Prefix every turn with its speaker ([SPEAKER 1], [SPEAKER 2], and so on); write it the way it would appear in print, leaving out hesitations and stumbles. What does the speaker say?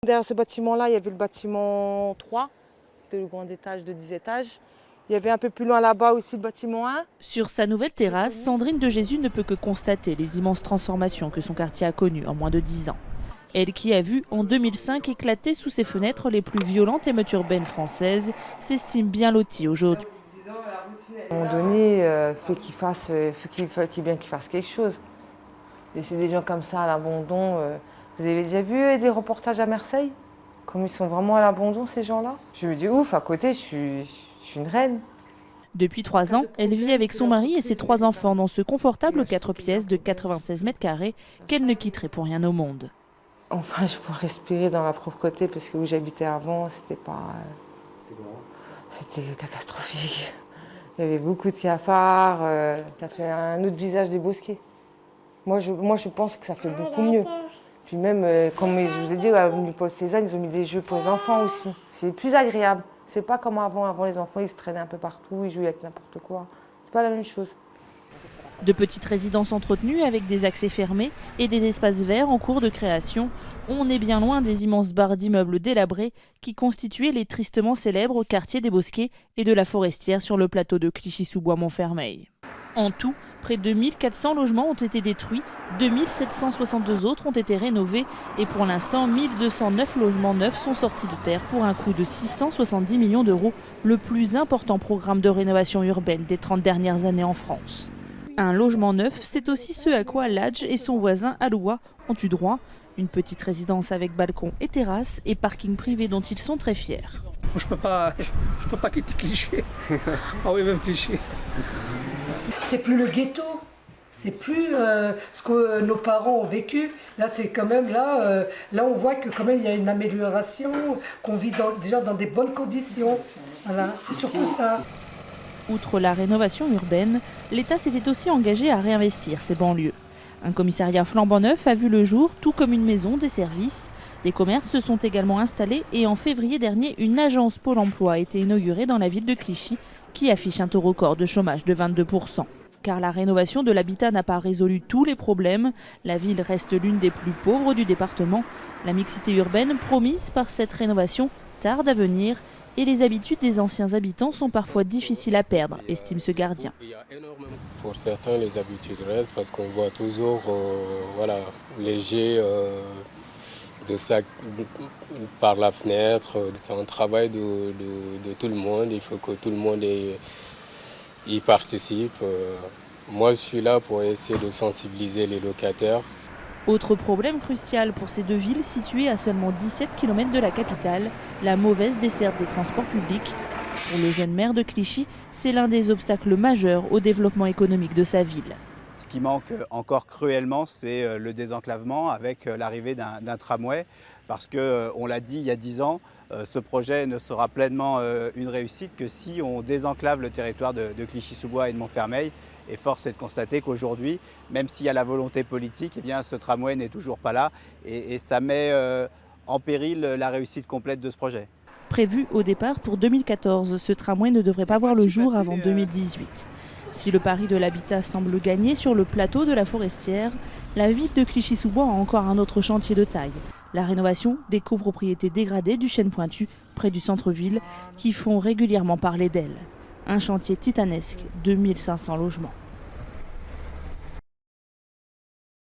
[SPEAKER 1] Derrière ce bâtiment-là, il y avait le bâtiment 3, c'était le grand étage de 10 étages. Il y avait un peu plus loin là-bas aussi le bâtiment 1.
[SPEAKER 2] Sur sa nouvelle terrasse, Sandrine de Jésus ne peut que constater les immenses transformations que son quartier a connues en moins de 10 ans. Elle qui a vu en 2005 éclater sous ses fenêtres les plus violentes émeutes urbaines françaises, s'estime bien lotie aujourd'hui.
[SPEAKER 1] À un moment donné, faut qu'il fasse quelque chose. Laisser des gens comme ça à l'abandon. Vous avez déjà vu des reportages à Marseille? Comme ils sont vraiment à l'abandon, ces gens-là? Je me dis, ouf, à côté, je suis une reine.
[SPEAKER 2] Depuis 3 ans, elle vit avec son mari et ses 3 enfants dans ce confortable 4 pièces de 96 mètres carrés qu'elle ne quitterait pour rien au monde.
[SPEAKER 1] Enfin, je pourrais respirer dans la propreté parce que où j'habitais avant, c'était catastrophique. Il y avait beaucoup de cafards, ça fait un autre visage des bosquets. Moi, je pense que ça fait beaucoup mieux. Puis même, comme je vous ai dit, à l'avenue Paul Cézanne, ils ont mis des jeux pour les enfants aussi. C'est plus agréable. C'est pas comme avant. Avant, les enfants, ils se traînaient un peu partout, ils jouaient avec n'importe quoi. C'est pas la même chose.
[SPEAKER 2] De petites résidences entretenues avec des accès fermés et des espaces verts en cours de création, on est bien loin des immenses barres d'immeubles délabrés qui constituaient les tristement célèbres quartiers des Bosquets et de la Forestière sur le plateau de Clichy-sous-Bois-Montfermeil. En tout, près de 1400 logements ont été détruits, 2762 autres ont été rénovés et pour l'instant 1209 logements neufs sont sortis de terre pour un coût de 670 millions d'euros, le plus important programme de rénovation urbaine des 30 dernières années en France. Un logement neuf, c'est aussi ce à quoi Ladj et son voisin Aloua ont eu droit. Une petite résidence avec balcon et terrasse et parking privé dont ils sont très fiers.
[SPEAKER 3] Je peux pas quitter Clichy. Ah oui, même Clichy.
[SPEAKER 4] C'est plus le ghetto, c'est plus ce que nos parents ont vécu. Là, c'est quand même là on voit que quand même il y a une amélioration, qu'on vit déjà dans des bonnes conditions. Voilà, c'est surtout ça.
[SPEAKER 2] Outre la rénovation urbaine, l'État s'était aussi engagé à réinvestir ces banlieues. Un commissariat flambant neuf a vu le jour, tout comme une maison, des services. Des commerces se sont également installés et en février dernier, une agence Pôle emploi a été inaugurée dans la ville de Clichy qui affiche un taux record de chômage de 22%. Car la rénovation de l'habitat n'a pas résolu tous les problèmes. La ville reste l'une des plus pauvres du département. La mixité urbaine promise par cette rénovation tarde à venir. Et les habitudes des anciens habitants sont parfois difficiles à perdre, estime ce gardien.
[SPEAKER 5] Pour certains, les habitudes restent parce qu'on voit toujours les jets de sacs par la fenêtre. C'est un travail de tout le monde, il faut que tout le monde y participe. Moi, je suis là pour essayer de sensibiliser les locataires.
[SPEAKER 2] Autre problème crucial pour ces deux villes situées à seulement 17 km de la capitale, la mauvaise desserte des transports publics. Pour le jeune maire de Clichy, c'est l'un des obstacles majeurs au développement économique de sa ville.
[SPEAKER 6] Ce qui manque encore cruellement, c'est le désenclavement avec l'arrivée d'un tramway. Parce qu'on l'a dit il y a 10 ans, ce projet ne sera pleinement une réussite que si on désenclave le territoire de Clichy-sous-Bois et de Montfermeil. Et force est de constater qu'aujourd'hui, même s'il y a la volonté politique, eh bien, ce tramway n'est toujours pas là. Et ça met en péril la réussite complète de ce projet.
[SPEAKER 2] Prévu au départ pour 2014, ce tramway ne devrait pas voir le jour avant 2018. Si le pari de l'habitat semble gagner sur le plateau de la Forestière, la ville de Clichy-sous-Bois a encore un autre chantier de taille. La rénovation des copropriétés dégradées du Chêne Pointu, près du centre-ville, qui font régulièrement parler d'elle. Un chantier titanesque, 2500 logements.